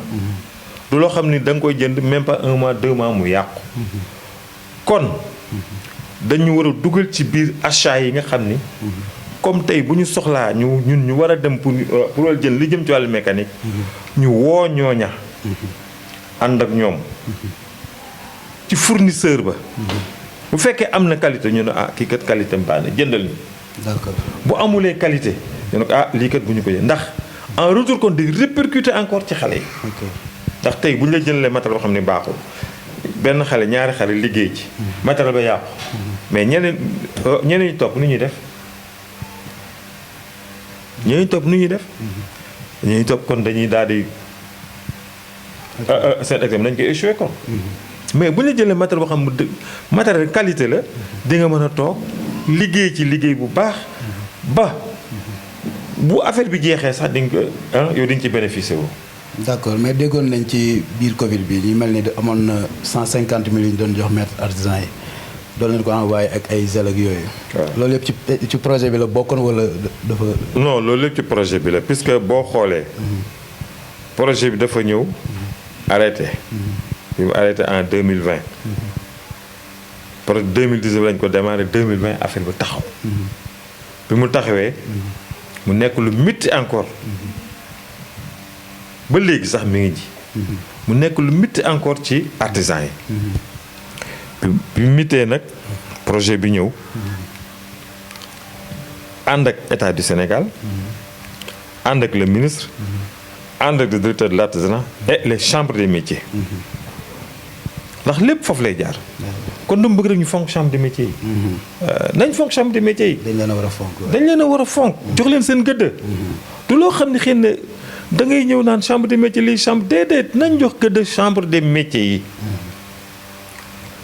du loo xam ni da nga koy jënd même pas 1 mois 2 mois mu yàqu. kon dañu war a dugal ci biir achat yi nga xam ni. comme tey bu ñu soxlaa ñun ñu war a dem pour jënd li jëm ci wàllu mécanique. ñu woo ñooña. ànd ak ñoom. ci fournisseur ba. bu fekkee am na qualité ñu ne kii kat qualité am baax na jëndal ñu. d'accord bu amulee qualité ñu ne ko lii kat bu ñu ko jënd ndax en retour kon di répercuter encore ci xale yi. ndax tey bu ñu la jëndalee matériel boo xam ne baaxul benn xale ñaari xale liggéey ci. matériel ba yàqu. mais ñeneen ñu topp nu ñuy def. ñeneen topp nu ñuy def. ñeneen topp kon dañuy daal di. seen examen dañ koy échoué kon. mais bu ñu la jëlee matériel boo xam ne matériel qualité la di nga mën a toog liggéey ci liggéey bu baax ba bu affaire bi jeexee sax di nga yow di nga ci bénéficier wu. d'accord mais déggoon nañ ci biir Covid bi ñu mel ni amoon na 150 000 yu ñu doon jox maître artisan yi doon leen ko envoyé ak ay zel ak yooyu. waaw loolu yëpp ci projet bi la bokkoon wala dafa. non loolu lépp ci projet bi la puisque boo xoolee. projet bi dafa ñëw arrêté. bi mu arrêté en 2020. parce que 2019 lañ ko démarré 2020 affaire bi taxaw. bi mu taxawee. mu nekk lu métti encore. ba léegi sax mi ngi ji. mu nekk lu métti encore ci artisan yi. bi mitee nag projet bi ñëw ànd ak état du Sénégal ànd ak le ministre ànd ak le directeur de l'artisanat et les chambres des métiers ndax lépp foofu lay jaar kon dama bëgg rek ñu fonk chambre des métiers yi nañ fonk chambre des métiers yi dañ leen a war a fonk. dañ leen a war a fonk jox leen seen gëdd du loo xam ne xëy na da ngay ñëw naan chambre des métiers lii chambre déedéet nañ jox gëdd chambre des métiers yi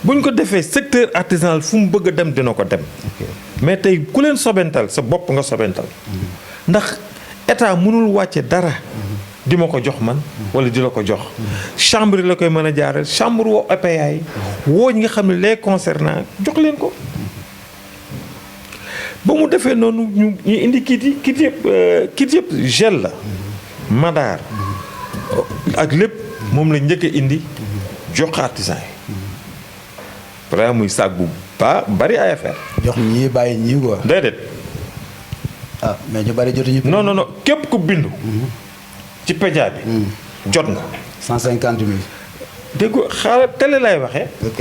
bu ñu ko defee secteur artisanal fu mu bëgg a dem dina ko dem mais tey ku leen sobental sa bopp nga sobental ndax état mënul wàcce dara di ma ko jox man wala di la ko jox chambre yi la koy mën a jaaral chambre woo EPA yi woo ñi nga xam ne les concernants jox leen ko ba mu defee noonu ñu indi kit yëpp gel la madaar ak lépp moom la njëkk a indi jox artisan yi vraiment muy saag bu bari ay affaire jox ñii bàyyi ñii quoi. déedéet ah mais ñu bari jotuñu. non képp ku bindu ci pédia bi jot nga 150 000. dégg nga xaaral télé lay waxee ok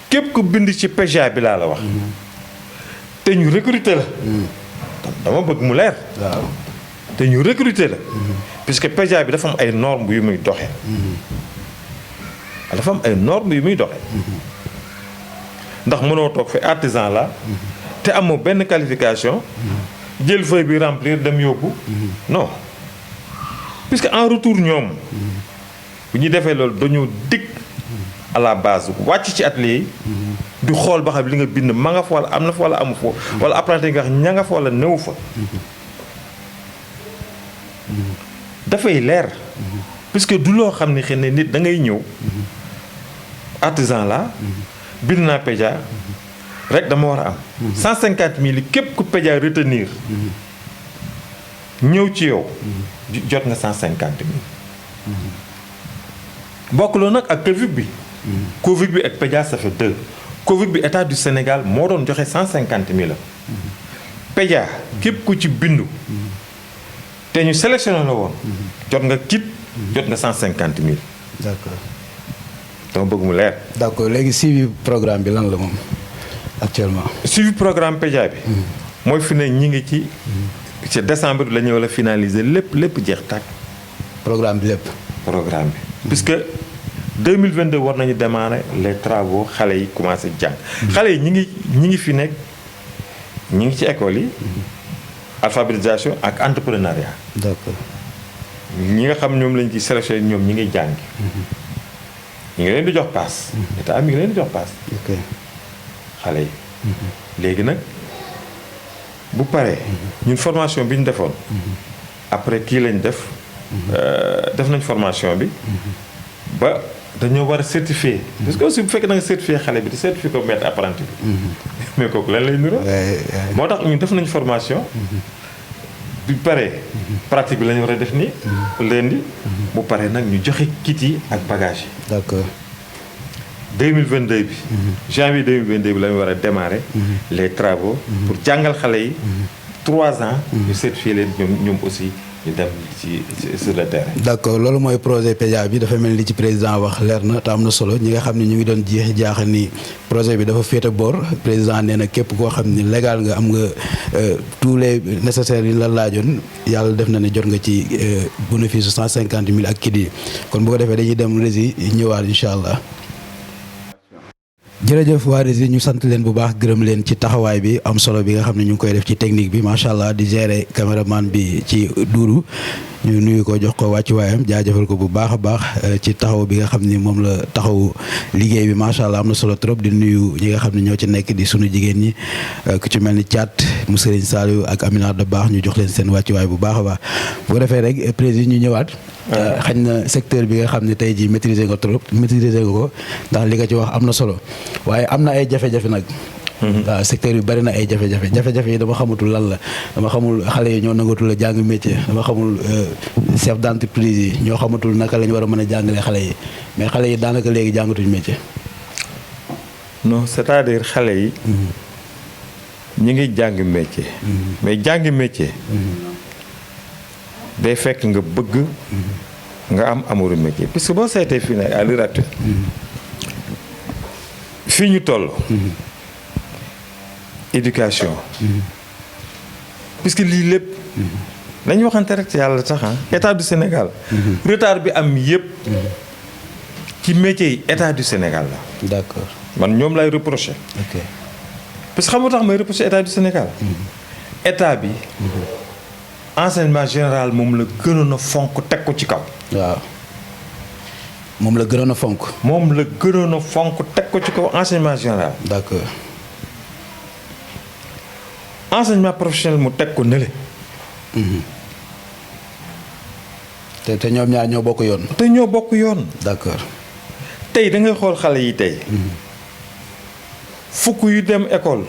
képp ku bind ci pédia bi laa la wax te ñu recruter la dama bëgg mu leer waaw te ñu recruter la puisque pédia bi dafa am ay normes yu muy doxee dafa am ay normes yu muy doxee ndax mënoo toog fi artisan la te amoo benn qualification jël feuille bi remplir dem yóbbu non puisque en retour ñoom bu ñu defee loolu dañoo dikk à la base wàcc ci atelier yi di xool ba xam li nga bind ma nga fa wala am na fa wala amu fa wala apprenti nga xam ña nga fa wala newu fa dafay leer puisque du loo xam ne xëy na nit da ngay ñëw artisan la bind naa pédia rek dama war a am 150 000 képp ku pédia retenir ñëw ci yow jot nga 150 000 bokkuloo nag ak Covid bi Covid bi ak pédia ça fait 2 Covid bi état du Sénégal moo doon joxe 150 000 la pédia képp ku ci bindu te ñu sélectionné la woon jot nga kit jot nga 150 000 d'accord dama bëgg mu leer d'accord léegi suivi programme bi lan la moom actuellement. suivi programme pédia bi mooy fi ne ñi ngi ci décembre la ñu war a finaliser lépp jeex tàkk programme bi lépp. programme bi puisque 2022 war nañu démarrer les travaux xale yi commencé jàng xale yi ñi ngi fi nekk ñi ngi ci école yi alphabétisation ak entrepreneuriat d'accord ñi nga xam ñoom lañ ci sélectionné ñoom ñi ngi jàngi ñu ngi leen di jox paas état mi ngi leen di jox paas ok xale yi léegi nag bu paree ñun formation bi ñu defoon après kii lañ def nañ formation bi ba dañoo war a certifier parce que aussi bu fekkee da nga certifier xale bi di certifier ko maître apprenti bi mais kooku lan lay niroo moo tax ñun def nañ formation bi paree pratique bi la ñu war a def nii lundi bu paree nag ñu joxe kit yi ak bagage yi d'accord 2022 bi janvier 2022 bi la ñu war a démarrer les travaux pour jàngal xale yi 3 ans ñu certifier leen ñoom aussi ñu dem ci sur le terrain. d'accord loolu mooy projet pédia bi dafa mel ni li ci président wax leer na te am na solo ñi nga xam ne ñu ngi doon jeexi jaaxal ni projet bi dafa féete boor président nee na képp koo xam ni légal nga am nga tous les nécessaires yi la laajoon yàlla def na ne jot nga ci bénéfice 150 000 ak kit yi kon bu ko defee dañuy dem rési ñëwaat incha allah. jërëjëf waa Rési ñu sant leen bu baax gërëm leen ci taxawaay bi am solo bi nga xam ne ñu ngi koy def ci technique bi macha allah di gérer caméraman bi ci duuru ñu nuyu ko jox ko wàccuwaayam jaajëfal ko bu baax a baax ci taxaw bi nga xam ni moom la taxaw liggéey bi macha allah am na solo trop di nuyu ñi nga xam ne ñoo ci nekk di sunu jigéen ñi ku ci mel ni Thiat mu Serigne Saliou ak Amina da baax ñu jox leen seen wàccuwaay bu baax a baax bu ko defee rek président ñu ñëwaat. xañ na secteur bi nga xam ne tey jii maîtriser nga trop maîtriser nga ko ndax li nga ci wax am na solo waaye am na ay jafe-jafe nag. waaw secteur bi bari na ay jafe-jafe yi dama xamatul lan la dama xamul xale yi ñoo nangatul a jàng métier dama xamul chef d'entreprise yi ñoo xamatul naka la ñu war a mën a jàngalee xale yi mais xale yi daanaka léegi jàngatuñ métier. non c'est-à-dire xale yi. ñi ngi jàng métier. mais jàng métier. day fekk nga bëgg nga am amouru métier parce que boo seetee fii nag à l'heure actuelle fii ñu toll éducation puisque lii lépp dañu waxante rek ci yàlla tax état du Sénégal retard bi am yëpp ci métier yi état du Sénégal la d'accord man ñoom lay reprocher ok parce que xam nga tax may reprocher état du Sénégal état bi enseignement général moom la gënoon a fonk teg ko ci kaw waaw moom la gënoon a fonk moom la gënoon a fonk teg ko ci kaw enseignement général d'accord enseignement professionnel mu teg ko nële te ñoom ñaar ñoo bokk yoon te ñoo bokk yoon d'accord tey da ngay xool xale yi tey fukk yu dem école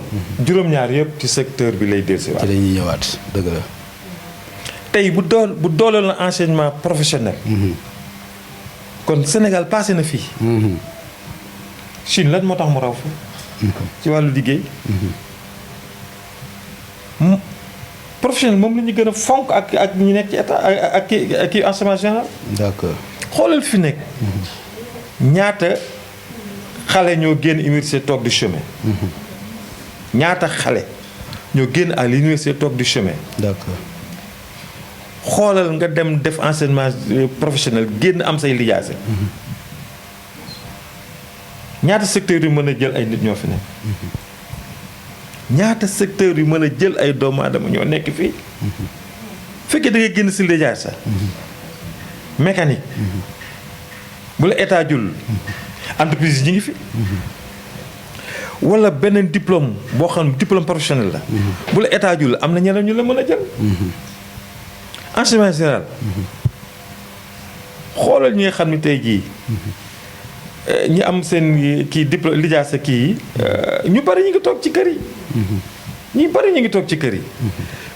juróom-ñaar yëpp ci secteur bi lay dellusiwaat ci lañuy ñëwaat dëgg la tey bu dooleel na enseignement professionnel kon Sénégal passé na fii Chine lan moo tax mu raw fa ci wàllu liggéey professionnel moom la ñu gën a fonk ak ñi nekk ci état ak kii enseignement général d'accord xoolal fi nekk ñaata xale ñoo génn université toog di chemin ñaata xale ñoo génn à l'université toog di chemin d'accord xoolal nga dem def enseignement professionnel génn am say lijaase ñaata secteurs yu mën a jël ay nit ñoo fi nekk ñaata secteurs yu mën a jël ay doomu aadama ñoo nekk fii fekkee da ngay génn si lijaase sax mécanique bu la état jul entreprise yi ñu ngi fi wala beneen diplôme boo xam ne diplôme professionnel la bu la état jul am na ñeneen ñu la mën a jël enseignement général xoolal ñi nga xam ne tey jii ñi am seen kii diplôme lijaasa kii yi ñu bari ñu ngi toog ci kër yi ñu bari ñu ngi toog ci kër yi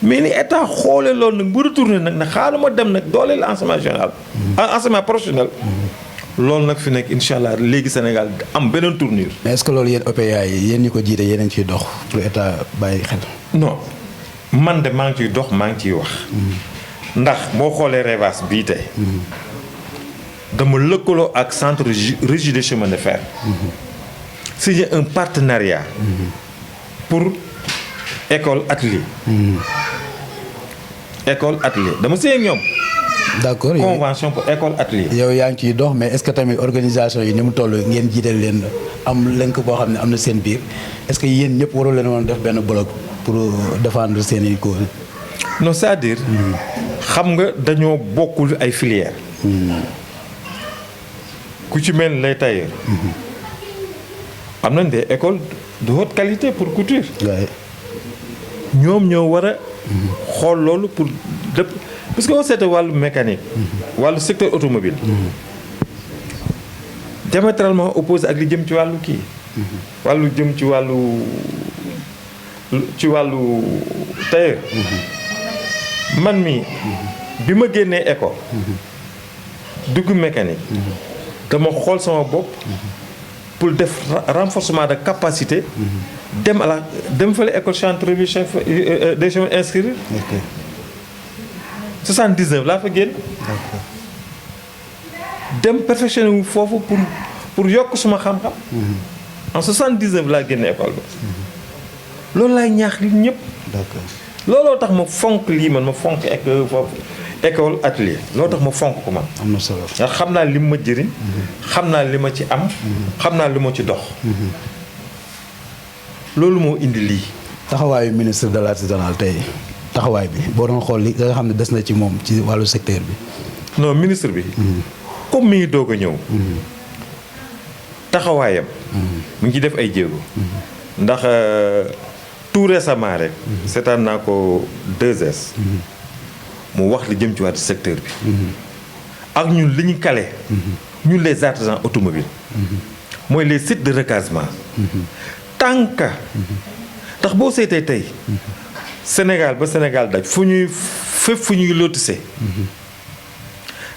mais ni état xoolee loolu nag bu retourné nag na xaaral ma dem nag dooleel enseignement général enseignement professionnel loolu nag fi nekk incha allah léegi Sénégal am beneen tournure. mais est-ce que loolu yéen OPA yi yéen ñi ko jiite yéen a ngi ciy dox pour état bàyyi xel. non man de maa ngi ciy dox maa ngi ciy wax. ndax boo xoolee Revas bii tey. dama lëkkaloo ak centre régie des chemins de fer. signé un partenariat. pour école atelier. école atelier dama signé ak ñoom. d'accord convention pour école atelier. yow yaa ngi ciy dox mais est-ce que tamit organisation yi ni mu toll ngeen jiital leen am lënk boo xam ne am na seen biir est-ce que yéen ñëpp warul leen woon def benn bloc pour défendre seen i cause. non c'est-à-dire. xam nga dañoo bokkul ay filières. ku ci mel lay tailleur. am nañ des écoles de haute qualité pour couture. ñoom ñoo war a. xool loolu pour lépp parce que boo seetee wàllu mécanique. wàllu secteur automobile. diamétralement opposé ak li jëm ci wàllu kii. wàllu jëm ci wàllu tailleur. man mi bi ma génnee école. dugg mécanique. dama xool sama bopp. pour def renforcement de capacité. dem fële école chantier chef des chemins inscrire. 79 laa fa génn. dem perfectionné wu foofu pour yokk suma xam-xam. en 79 laa génn école ba. loolu laay ñaax li ñëpp. d'accord looloo tax ma fonk lii man ma fonk foofu école atelier looloo tax ma fonk ko man. am na solo ndax xam naa li ma jëriñ. xam naa li ma ci am. xam naa li ma ci dox. loolu moo indi lii. taxawaayu ministre de l'artisanal tey taxawaay bi boo doon xool li nga xam ne des na ci moom ci wàllu secteur bi. non ministre bi. comme mi ngi doog a ñëw. taxawaayam. mu ngi ci def ay jéego. ndax tout récemment rek. seetaan naa ko 2S. mu wax li jëm ci wàllu secteur bi. ak ñun li ñu kale. ñun les artisans automobiles. mooy les sites de recasement. tant que ndax boo seetee tey Sénégal ba Sénégal daj fépp fu ñuy lotissé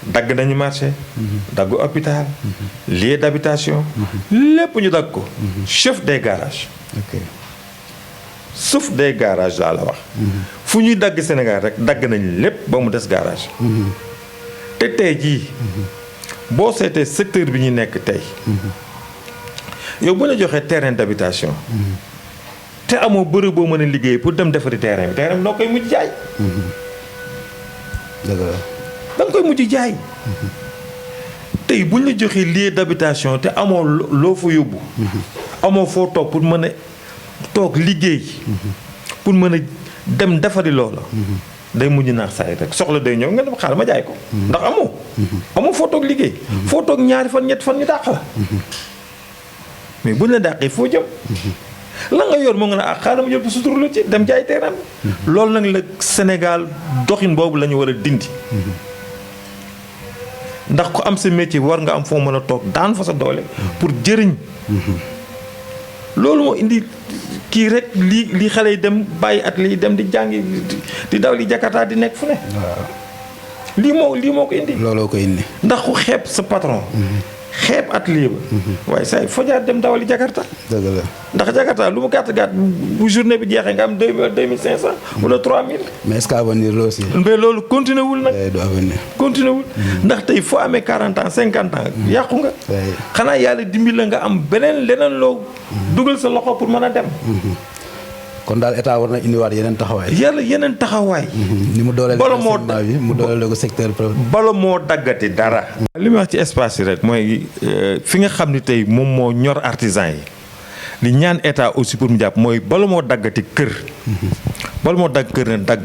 dagg nañu marché dagg hôpital lieu d'habitation lépp ñu dagg ko chef des garages sauf des garages laa la wax fu ñuy dagg Sénégal rek dagg nañu lépp ba mu des garage te tey jii boo seetee secteur bi ñu nekk tey yow bu la joxee terrain d'habitation te amoo bërëb boo mën a liggéey pour dem defari terrain bi noo koy mujj jaay. dëgg la da nga koy mujj jaay. tey bu ñu la joxee lieu d'habitation te amoo loo fa yóbbu. amoo foo toog pour mën a toog liggéey. pour mën a dem defari loola. day mujj naax saay rek soxla day ñëw nga dem xaaral ma jaay ko. ndax amoo foo toog liggéey. foo toog ñaari fan ñetti fan ñu dàq la. mais buñ la dàqee foo jëm. la nga yor moo nga ne xaaral ma jël ko suturlu ci dem jaay terrain bi. loolu nag la Sénégal doxin boobu la ñu war a dindi. ndax ku am sa métier war nga am foo mën a toog daan fa sa doole pour jëriñ. loolu moo indi kii rek lii xale yi dem bàyyi at lii dem di jàngi di daw li Jakarta di nekk fu ne. waaw lii moo ko indi. looloo ko indi. ndax ku xeeb sa patron. xeeb atelier ba. waaye saa yi foo jaar dem dawali Jakarta. dëgg la ndax Jakarta lu mu gàtt bu journée bi jeexee nga am 2500 wala 3000. mais est-ce que avenir la aussi. mais loolu continué wul nag. du avenir. continué wul ndax tey foo amee 40 ans 50 ans yàqu nga. xanaa yàlla dimbi la nga am leneen loo dugal sa loxo pour mën a dem. kon daal état war na indiwaat yeneen taxawaay. yeneen taxawaay. ni mu dooleel bala moo enseignement bi mu dooleel ko secteur privé. bala moo daggati dara. li muy wax ci espace yi rek mooy fi nga xam ni tey moom moo ñor artisan yi li ñaan état aussi pour mu jàpp mooy bala moo daggati kër. bala moo dagg kër ne dagg.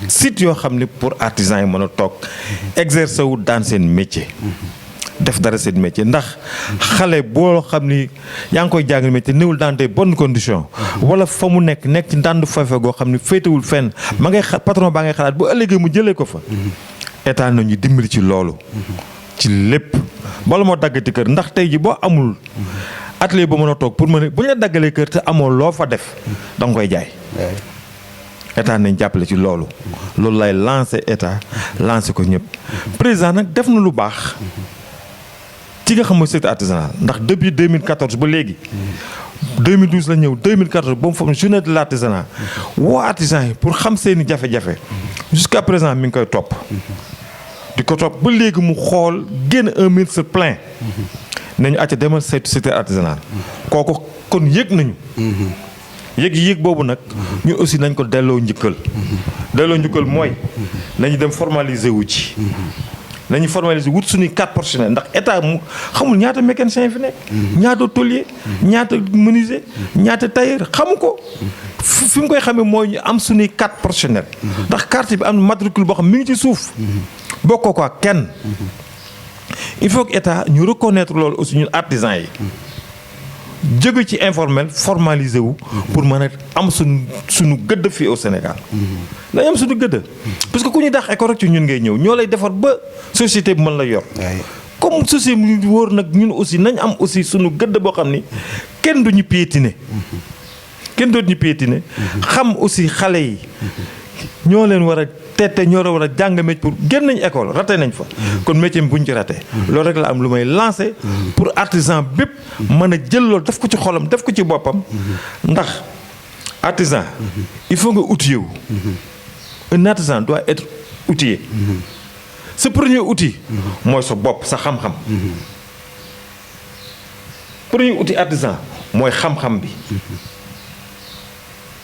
site yoo xam ni pour artisan yi mën a toog exercer wu daan seen métier. def dara seen métier ndax xale boo xam ni yaa ngi koy jàngal métier néewul dans des bonnes conditions wala fa mu nekk ci ndàndu fafe goo xam ni féetewul fenn ma ngay patron baa ngay xalaat bu ëllëgee mu jëlee ko fa état nañu dimbali ci loolu ci lépp bala moo daggati kër ndax tey ji boo amul atelier ba mën a toog pour mën a bu ñu la daggalee kër te amoo loo fa def da nga koy jaay état nañ jàppale ci loolu lay lancé état lancé ko ñëpp président nag def na lu baax ci nga xam mooy secteur artisanal ndax depuis 2014 ba léegi 2012 la ñëw 2014 ba mu foog journée de l'artisanat woo artisans yi pour xam seeni jafe-jafe jusqu'à présent mi ngi koy topp di ko topp ba léegi mu xool génn un ministre plein nañu acca demal saytu secteur artisanal kooku kon yëg nañu yëg boobu nag ñun aussi nañ ko delloo njukkal mooy nañu dem formaliser wu ci nañu formaliser wut suñuy carte professionnelle ndax état mu xamul ñaata mécanicien fi nekk. ñaata tôlier ñaata menuisier ñaata tailleur xamu ko. fi mu koy xamee mooy ñu am suñuy carte professionnelle. ndax carte bi am matricule boo xam mi ngi ci suuf. bokkoo ko ak kenn. il faut que état ñu reconnaître loolu aussi ñun artisans yi. jóge ci informel formalisé wu. pour mën a am suñu gëdd fii au Sénégal. dañu am suñu gëdd. parce que ku ñu dàq école rek ci ñun ngay ñëw ñoo lay defar ba société bi mën la yor. comme société bi wóor nag ñun aussi nañ am aussi suñu gëdd boo xam ni kenn duñu piétiner. kenn dootuñu piétiner. xam aussi xale yi. ñoo leen war a tette ñoo war a jàng métier pour génn nañ école raté nañ fa. kon métier bi bu ñu ci raté. loolu rek la am lu may lancé. pour artisan bépp mën a jël loolu def ko ci xolam def ko ci boppam. ndax artisan. il faut nga outiller wu. un artisan doit être outillé. sa premier outil. mooy sa bopp sa xam-xam. premier outil artisan mooy xam-xam bi.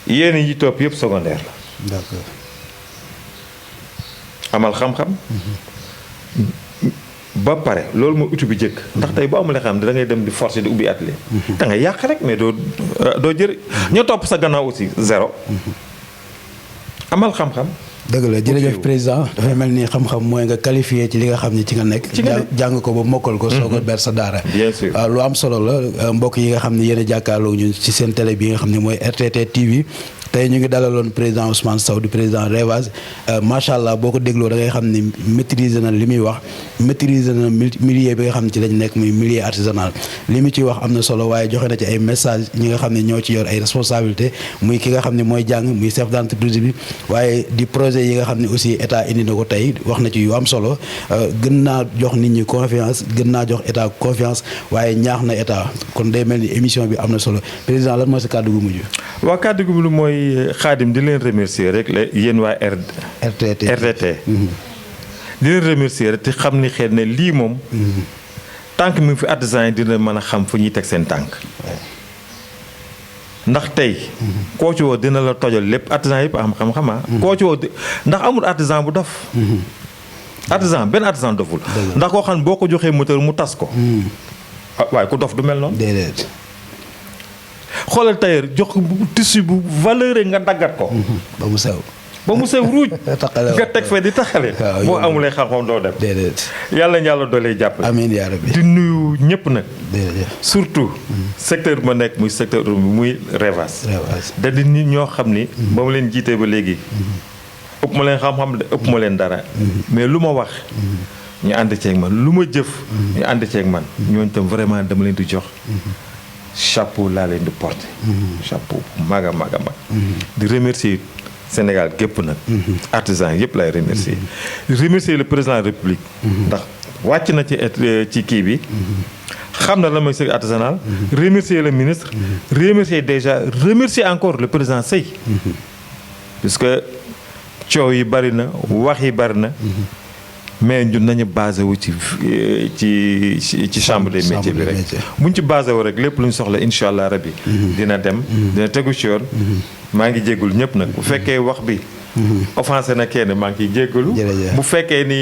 yéen yi topp yëpp secondaire la. d'accord. amal xam-xam. ba pare loolu mooy outil bi jëkk ndax tey boo amulee xam da ngay dem di forcer di ubbi atelier. da ngay yàq rek mais doo jëri ñoo topp sa gannaaw aussi zéro. amal xam-xam. dëgg la jërëjëf président dafay mel ni xam-xam mooy nga qualifié ci li nga xam ne ci nga nekk. jàng ko ba mokkal ko. soo ko ber sa daara. bien sûr lu am solo la mbokk yi nga xam ne yéen a jàkkaarloo ñu ci seen télé bi nga xam ne mooy RTT TV. tey ñu ngi dalaloon président Ousmane Sow di président Revas macha allah boo ko dégloo da ngay xam ni maîtriser na li muy wax maîtriser na milieu bi nga xam ne ci lañ nekk muy milieu artisanal li mu ciy wax am na solo waaye joxe na ci ay message ñi nga xam ne ñoo ci yor ay responsabilité muy ki nga xam ne mooy jàng muy chef d'entreprise bi waaye di projet yi nga xam ne aussi état indi na ko tey wax na ci yu am solo gën naa jox nit ñi confiance gën naa jox état confiance waaye ñaax na état kon day mel ni émission bi am na solo président lan mooy sa kàddu gu mujj. waaw kàddu gu mujj mooy Xaadim di leen remercier rek la yéen waa RTT di leen remercier rek te xam ni xel ne lii moom tànk mi ngi fi artisan yi dina mën a xam fu ñuy teg seen tànk ndax tey koo ci woo dina la tojal lépp artisan yëpp am xam-xama koo ci woo ndax amul artisan bu dof artisan benn artisan doful ndax koo xam ne boo ko joxee moteur mu tas ko waaye ku dof du mel noonu déedéet xoolal tailleur jox ko tissu bu valeur nga daggat ko ba mu sew ruuj nga teg fee di taxale boo amulee xam-xam doo dem déedéet yàlla yàlla doolee jàppale amiin yaa rabbi di nuyu ñëpp nag déedéet surtout secteur bi ma nekk muy secteur bi muy Revas da di nit ñoo xam ni ba ma leen jiitee ba léegi ëpp ma leen xam-xam de ëpp ma leen dara mais lu ma wax ñu ànd ceeg man lu ma jëf ñu ànd ceeg man ñooñu tam vraiment dama leen di jox chapeau laa leen di porter chapeau mag a mag a mag di remercier Sénégal gépp nag artisan yëpp lay remercier le président de la République ndax wàcc na ci kii bi xam na la mooy secteur artisanal remercier le ministre remercier encore le président Sey puisque coow yi bari na wax yi bari na mais ñun nañu basé wu ci chambre des métiers bi rek buñ ci basé wu rek lépp lu ñu soxla incha allah rabbi dina dem dina tegu ci yoon maa ngi jéggul ñëpp nag bu fekkee wax bi offensé na kenn maa ngi ciy jéggalu bu fekkee ni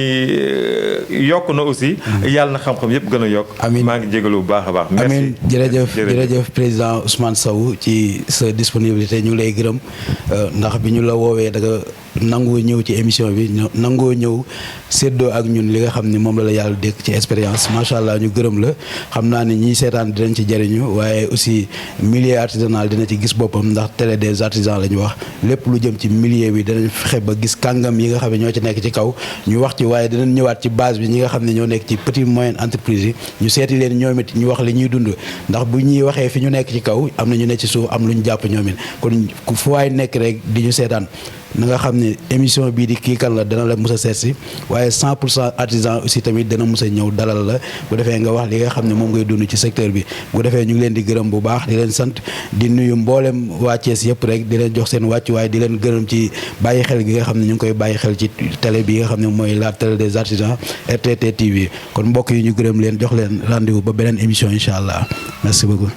yokk na aussi yàlla na xam-xam yëpp gën a yokk maa ngi jéggalu bu baax a baax merci amiin jërëjëf président Ousmane Sow ci sa disponibilité ñu ngi lay gërëm ndax bi ñu la woowee da nga nangoo ñëw ci émission bi nangoo ñëw séddoo ak ñun li nga xam ni moom la yàlla dékk ci expérience macha allah ñu gërëm la xam naa ni ñiy seetaan dinañ ci jëriñu waaye aussi milieu artisanal dina ci gis boppam ndax télé des artisans la ñu wax lépp lu jëm ci milieu bi danañ fexe ba gis kàngam yi nga xam ne ñoo ci nekk ci kaw ñu wax ci waaye dinañ ñëwaat ci base bi ñi nga xam ne ñoo nekk ci petit moyenne entreprise yi ñu seeti leen ñoom it ñu wax li ñuy dund ndax bu ñuy waxee fi ñu nekk ci kaw am na ñu nekk ci suuf am lu ñu jàpp ñoom it kon fu waay nekk rek di ñu seetaan na nga xam ne émission bii di kii kan la dana la mës a seet si waaye 100% artisan aussi tamit dana mës a ñëw dalal la bu defee nga wax li nga xam ne moom ngay dund ci secteur bi bu defee ñu ngi leen di gërëm bu baax di leen sant di nuyu mboolem waa Thiès yëpp rek di leen jox seen wàcc waaye di leen gërëm ci bàyyi xel gi nga xam ne ñu ngi koy bàyyi xel ci télé bi nga xam ne mooy la télé des artisans RTT TV kon mbokk yi ñu gërëm leen jox leen rendez-vous ba beneen émission incha allah merci beaucoup